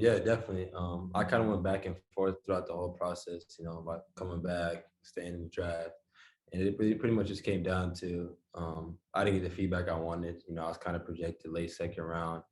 Yeah, definitely. I kind of went back and forth throughout the whole process, about coming back, staying in the draft. And it pretty much just came down to I didn't get the feedback I wanted. I was kind of projected late second round.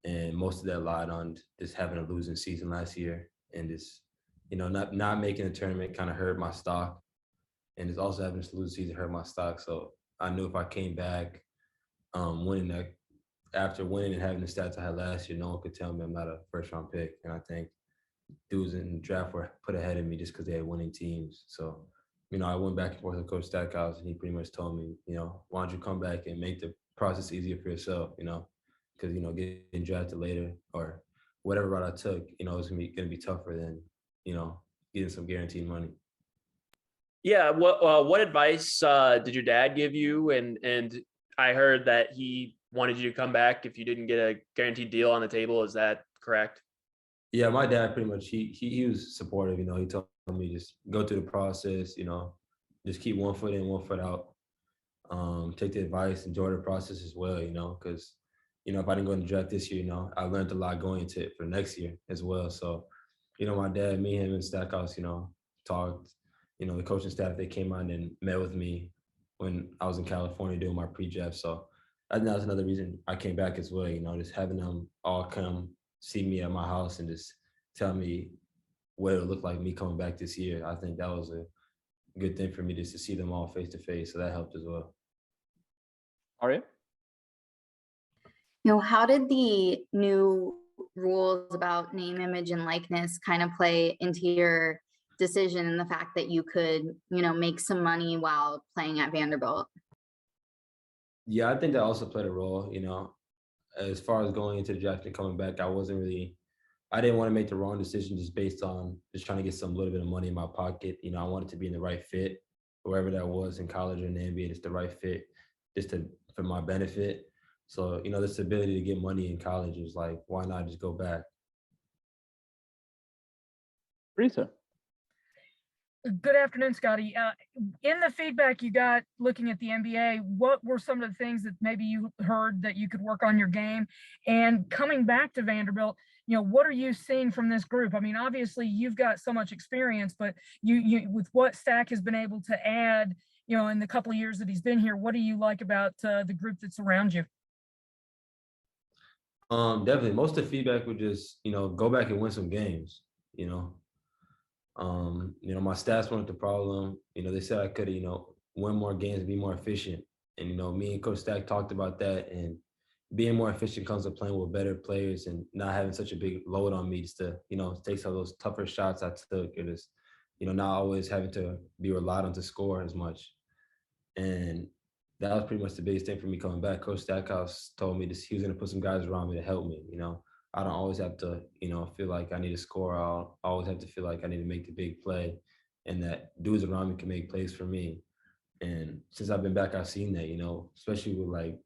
And most of that lied on just having a losing season last year and just, not making the tournament kind of hurt my stock. And just also having this losing season hurt my stock. So I knew if I came back winning that after winning and having the stats I had last year, no one could tell me I'm not a first round pick. And I think dudes in the draft were put ahead of me just because they had winning teams. So, I went back and forth with Coach Stackhouse, and he pretty much told me, why don't you come back and make the process easier for yourself, because getting drafted later or whatever route I took, it's gonna be tougher than getting some guaranteed money. Yeah. What advice did your dad give you? And I heard that he wanted you to come back if you didn't get a guaranteed deal on the table. Is that correct? Yeah, my dad pretty much he was supportive. He told me just go through the process. Just keep one foot in, one foot out. Take the advice, enjoy the process as well. Because if I didn't go in the draft this year, I learned a lot going into it for next year as well. So, my dad, me, him, and Stackhouse, talked. The coaching staff, they came out and met with me when I was in California doing my pre-draft. So I think that was another reason I came back as well. Just having them all come see me at my house and just tell me what it would look like me coming back this year. I think that was a good thing for me just to see them all face to face. So that helped as well. Aria? How did the new rules about name, image, and likeness kind of play into your decision and the fact that you could, make some money while playing at Vanderbilt? Yeah, I think that also played a role, as far as going into the draft and coming back. I didn't want to make the wrong decision just based on just trying to get some little bit of money in my pocket. I wanted to be in the right fit, wherever that was in college or in the NBA, just the right fit, for my benefit. So, this ability to get money in college was like, why not just go back? Risa? Good afternoon, Scotty. In the feedback you got looking at the NBA, what were some of the things that maybe you heard that you could work on your game? And coming back to Vanderbilt, what are you seeing from this group? I mean, obviously you've got so much experience, but you with what Stack has been able to add, in the couple of years that he's been here, what do you like about the group that's around you? Definitely. Most of the feedback would just, go back and win some games, my stats weren't the problem. They said I could, win more games and be more efficient. And, me and Coach Stack talked about that. And being more efficient comes with playing with better players and not having such a big load on me just to, take some of those tougher shots I took. It is, not always having to be relied on to score as much. And that was pretty much the biggest thing for me coming back. Coach Stackhouse told me this, he was going to put some guys around me to help me, I don't always have to, feel like I need to score. I'll always have to feel like I need to make the big play and that dudes around me can make plays for me. And since I've been back, I've seen that, especially with like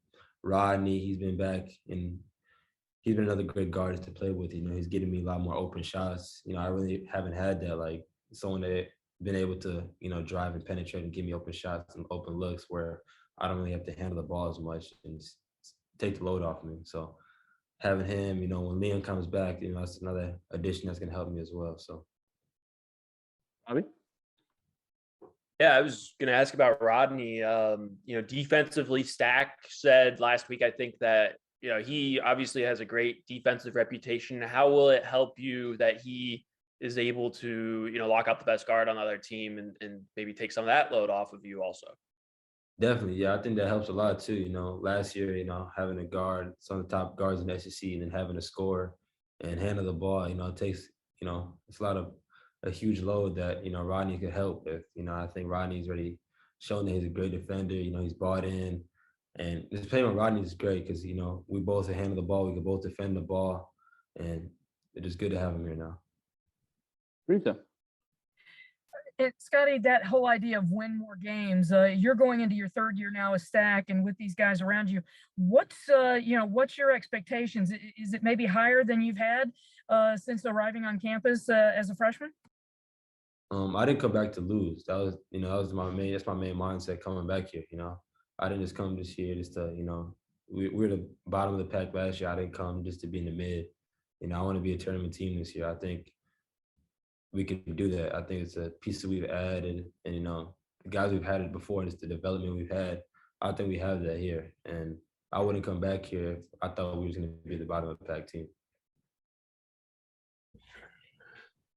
Rodney, he's been back and he's been another great guard to play with. He's getting me a lot more open shots. I really haven't had that, like someone that been able to, drive and penetrate and give me open shots and open looks where I don't really have to handle the ball as much and take the load off me. So having him, when Liam comes back, that's another addition that's going to help me as well. So, Bobby? Yeah, I was going to ask about Rodney. Defensively, Stack said last week, I think that, he obviously has a great defensive reputation. How will it help you that he is able to, lock up the best guard on the other team and maybe take some of that load off of you also? Definitely. Yeah, I think that helps a lot too. Last year, having a guard, some of the top guards in the SEC, and then having to score and handle the ball, it takes, it's a huge load that, Rodney could help with. I think Rodney's already shown that he's a great defender. He's bought in. And just playing with Rodney is great because, we both can handle the ball. We can both defend the ball. And it's just good to have him here now. Rita? Scotty, that whole idea of win more games, you're going into your third year now as Stack and with these guys around you. What's your expectations? Is it maybe higher than you've had since arriving on campus as a freshman? I didn't come back to lose. That's my main mindset coming back here. I didn't just come this year just to, we're the bottom of the pack last year. I didn't come just to be in the mid. I want to be a tournament team this year. I think we can do that. I think it's a piece that we've added, and the guys we've had it before, just the development we've had. I think we have that here, and I wouldn't come back here if I thought we was going to be the bottom of the pack team.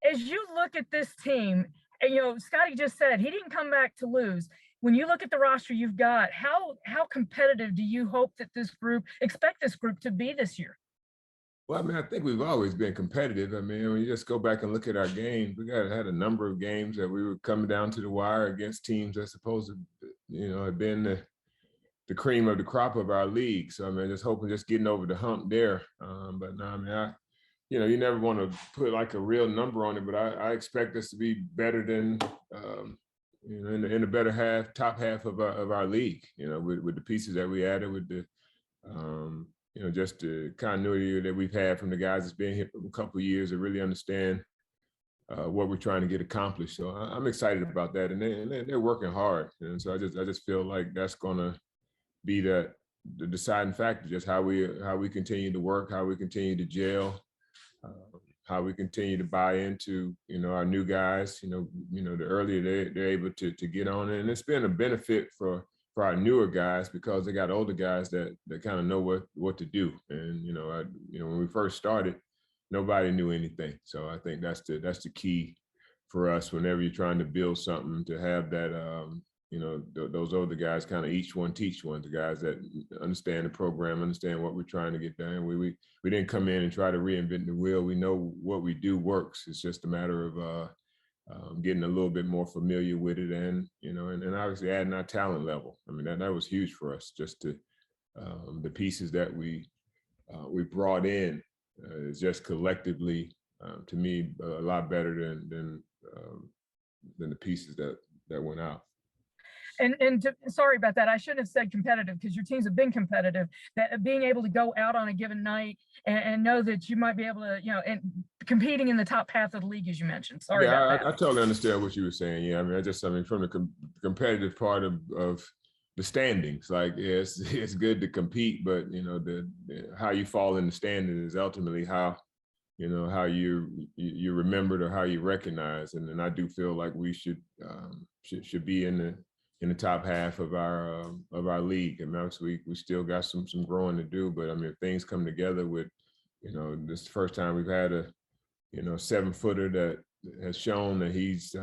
As you look at this team, and Scotty just said he didn't come back to lose. When you look at the roster you've got, how competitive do you hope that expect this group to be this year? Well, I mean, I think we've always been competitive. I mean, when you just go back and look at our games, we had a number of games that we were coming down to the wire against teams that supposed to, had been the cream of the crop of our league. So I mean, just hoping just getting over the hump there. But no, I mean, you never want to put like a real number on it, but I expect us to be better than, in the better top half of our league. With the pieces that we added, with the just the continuity that we've had from the guys that's been here for a couple of years to really understand what we're trying to get accomplished. So I'm excited about that, and they're working hard. And so I just feel like that's going to be the deciding factor, just how we continue to work, how we continue to gel, how we continue to buy into our new guys. The earlier they're able to get on it, and it's been a benefit for our newer guys because they got older guys that kind of know what to do. And when we first started, nobody knew anything. So I think that's the key for us whenever you're trying to build something, to have that those older guys kind of each one teach one, the guys that understand the program, understand what we're trying to get done. We didn't come in and try to reinvent the wheel. We know what we do works. It's just a matter of getting a little bit more familiar with it, and and obviously adding our talent level. I mean, that was huge for us. Just to the pieces that we brought in is just collectively, to me, a lot better than the pieces that went out. Sorry about that. I shouldn't have said competitive, because your teams have been competitive. That being able to go out on a given night and know that you might be able to, and competing in the top half of the league, as you mentioned. Sorry about that. I totally understand what you were saying. Yeah, I mean, from the competitive part of the standings, like, yeah, it's good to compete, but how you fall in the standings is ultimately how you remembered or how you recognize. And I do feel like we should be in the top half of our league. And obviously we still got some growing to do, but I mean, if things come together with, this is the first time we've had a 7-footer that has shown that he's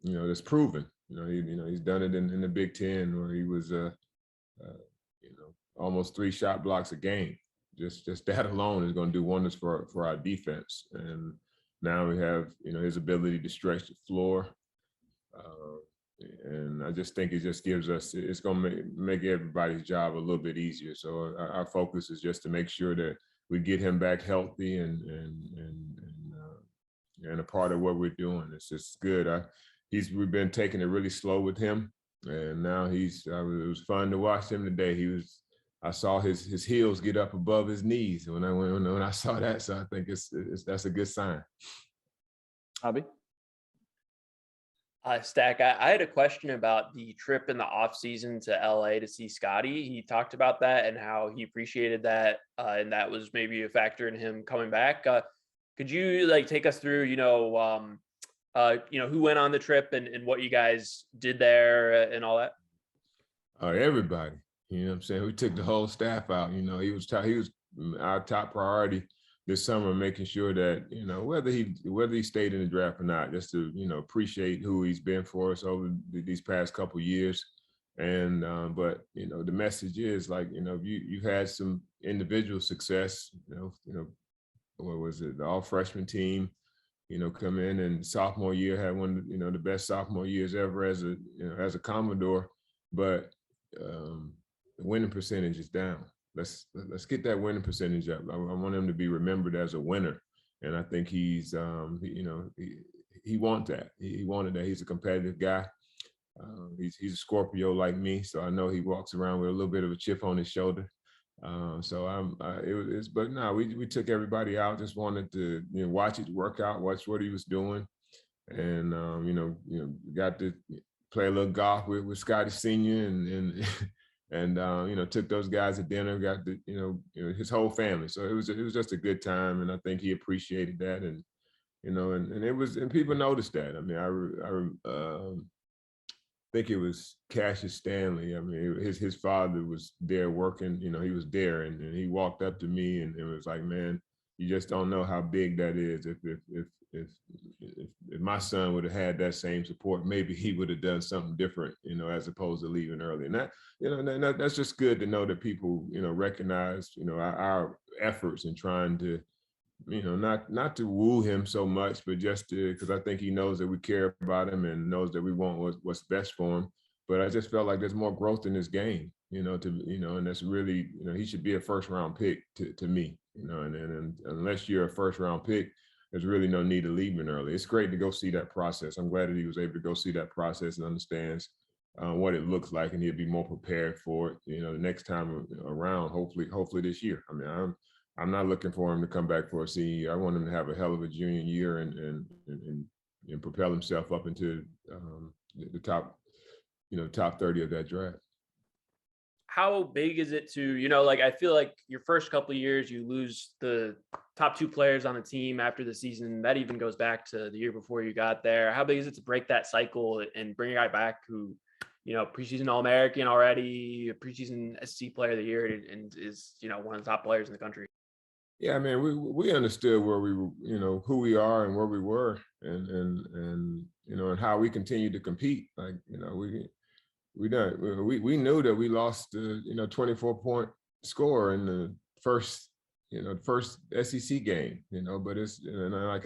that's proven. He's done it in the Big Ten, where he was almost 3 shot blocks a game. Just that alone is going to do wonders for our defense. And now we have his ability to stretch the floor. And I just think it just gives us, it's going to make everybody's job a little bit easier. So our focus is just to make sure that we get him back healthy and a part of what we're doing. It's just good. We've been taking it really slow with him, and now it was fun to watch him today. I saw his heels get up above his knees when I saw that. So I think that's a good sign. Hobby? Stack, I had a question about the trip in the off season to LA to see Scotty. He talked about that and how he appreciated that, and that was maybe a factor in him coming back. Could you take us through, who went on the trip and what you guys did there and all that? Everybody. You know what I'm saying? We took the whole staff out. He was our top priority this summer, making sure that, whether he stayed in the draft or not, just to, appreciate who he's been for us over these past couple of years. And, but, the message is you've had some individual success, what was it? The all freshman team, come in, and sophomore year had one of the best sophomore years ever as a Commodore, but, the winning percentage is down. Let's get that winning percentage up. I want him to be remembered as a winner, and I think he's he wants that. He wanted that. He's a competitive guy. He's a Scorpio like me, so I know he walks around with a little bit of a chip on his shoulder. But no, we took everybody out. Just wanted to watch it work out, watch what he was doing, and got to play a little golf with Scotty Sr. and and took those guys to dinner, got the, his whole family. So it was just a good time, and I think he appreciated that, and and it was, and people noticed that. I mean, I think it was Cassius Stanley. I mean, his father was there working. He was there, and he walked up to me, and it was like, man, you just don't know how big that is. If my son would have had that same support, maybe he would have done something different, as opposed to leaving early. And that, that's just good to know that people, recognize, our efforts in trying to, not to woo him so much, but just to, because I think he knows that we care about him and knows that we want what's best for him. But I just felt like there's more growth in this game, and that's really, he should be a first round pick to me, and unless you're a first round pick, there's really no need of leaving early. It's great to go see that process. I'm glad that he was able to go see that process and understands what it looks like, and he'll be more prepared for it, the next time around, hopefully this year. I mean, I'm not looking for him to come back for a senior year. I want him to have a hell of a junior year and propel himself up into the top, top 30 of that draft. How big is it to, like, I feel like your first couple of years, you lose the top 2 players on the team after the season. That even goes back to the year before you got there. How big is it to break that cycle and bring a guy back who, preseason All-American already, a preseason SEC player of the year, and is, one of the top players in the country? Yeah, I mean, we understood where we were, who we are and where we were, and how we continue to compete. Like, we knew that we lost the 24-point score in the first SEC game, but it's, and like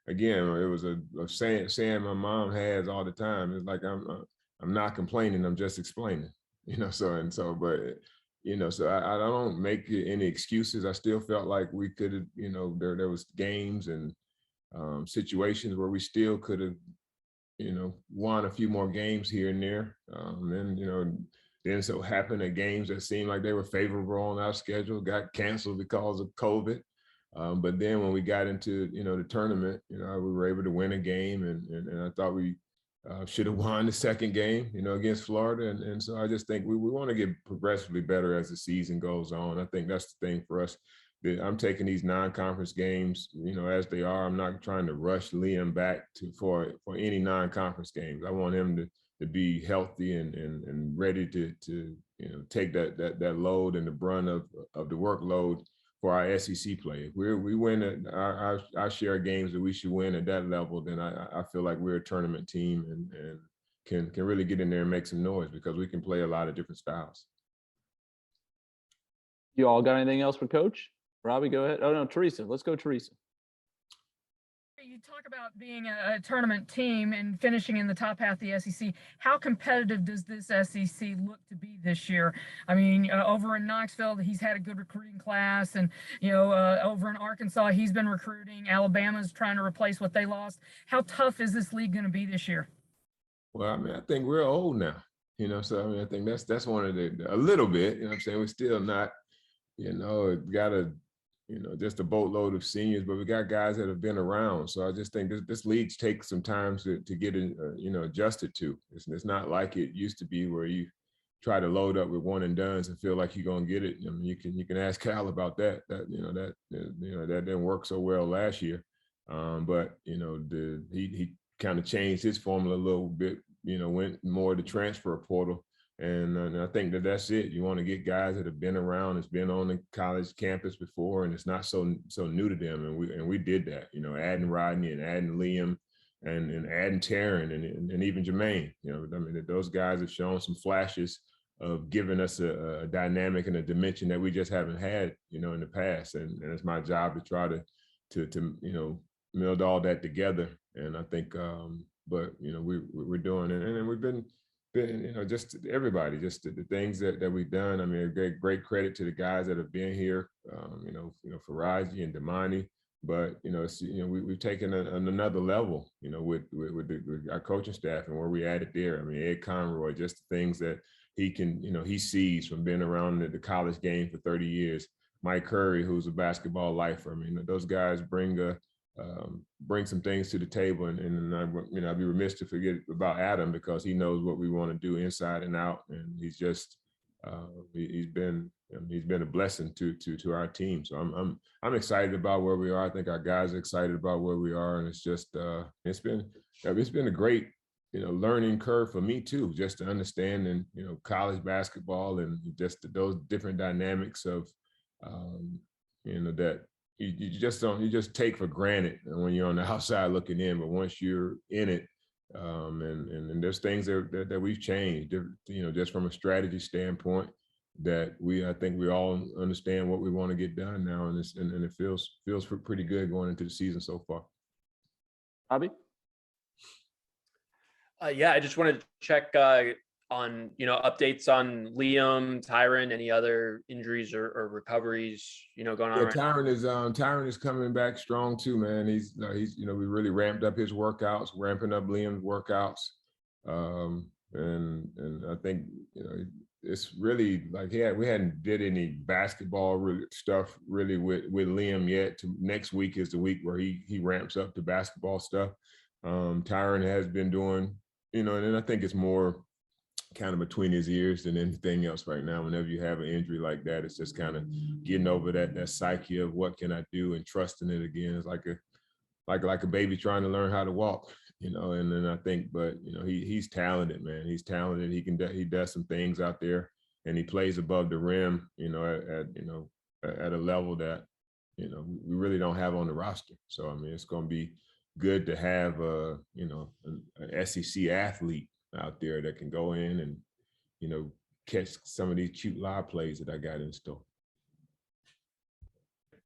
again, it was a saying my mom has all the time. It's like, I'm not complaining, I'm just explaining, so I don't make any excuses. I still felt like we could have, there was games and situations where we still could have, won a few more games here and there. Then so happened that games that seemed like they were favorable on our schedule got canceled because of COVID. But then when we got into, the tournament, we were able to win a game, and I thought we should have won the second game, against Florida. And so I just think we want to get progressively better as the season goes on. I think that's the thing for us. I'm taking these non-conference games, as they are. I'm not trying to rush Liam back for any non-conference games. I want him to be healthy and ready to take that load and the brunt of the workload for our SEC play. If we win our share of games that we should win at that level, then I feel like we're a tournament team and can really get in there and make some noise, because we can play a lot of different styles. You all got anything else for Coach? Robbie, go ahead. Oh no, Teresa. Let's go, Teresa. You talk about being a tournament team and finishing in the top half of the SEC. How competitive does this SEC look to be this year? I mean, over in Knoxville, he's had a good recruiting class, and over in Arkansas, he's been recruiting. Alabama's trying to replace what they lost. How tough is this league going to be this year? Well, I mean, I think we're old now, so I mean, I think that's one of a little bit, I'm saying, we're still not, got just a boatload of seniors, but we got guys that have been around. So I just think this league takes some time to get it, adjusted to. It's not like it used to be where you try to load up with one and dones and feel like you're gonna get it. I mean, you can ask Cal about that. That didn't work so well last year. But he kind of changed his formula a little bit. Went more to transfer portal. And I think that's it. You want to get guys that have been around, that's been on the college campus before, and it's not so new to them. And we did that, adding Rodney and adding Liam and adding Taryn and even Jermaine. I mean, those guys have shown some flashes of giving us a dynamic and a dimension that we just haven't had, in the past. And it's my job to try to meld all that together. And I think, but we're doing it, and we've been just everybody, just the things that we've done. I mean, great credit to the guys that have been here, Faraji and Damani, but we've taken another level, with our coaching staff and where we added there. I mean, Ed Conroy, just the things that he can, he sees from being around the college game for 30 years. Mike Curry, who's a basketball lifer. I mean, those guys bring some things to the table, and I'd be remiss to forget about Adam, because he knows what we want to do inside and out, and he's just he's been a blessing to our team. So I'm excited about where we are. I think our guys are excited about where we are, and it's just it's been a great learning curve for me too, just to understand and college basketball and just those different dynamics of that you just take for granted when you're on the outside looking in, but once you're in it, and there's things that we've changed, just from a strategy standpoint, that I think we all understand what we want to get done now, and it feels pretty good going into the season so far. Bobby? Yeah, I just wanted to check on updates on Liam, Tyron, any other injuries or recoveries going on. Yeah, right Tyron is coming back strong too, man. He's we really ramped up his workouts, ramping up Liam's workouts, and I think it's really like we hadn't did any basketball stuff really with Liam yet. Next week is the week where he ramps up the basketball stuff. Tyron has been doing, and I think it's more kind of between his ears than anything else right now. Whenever you have an injury like that, it's just kind of getting over that psyche of what can I do and trusting it again. It's like a baby trying to learn how to walk, and then I think, but he's talented, man. He's talented. He does some things out there, and he plays above the rim, at a level that, we really don't have on the roster. So, I mean, it's going to be good to have an SEC athlete out there that can go in and catch some of these cute live plays that I got in store.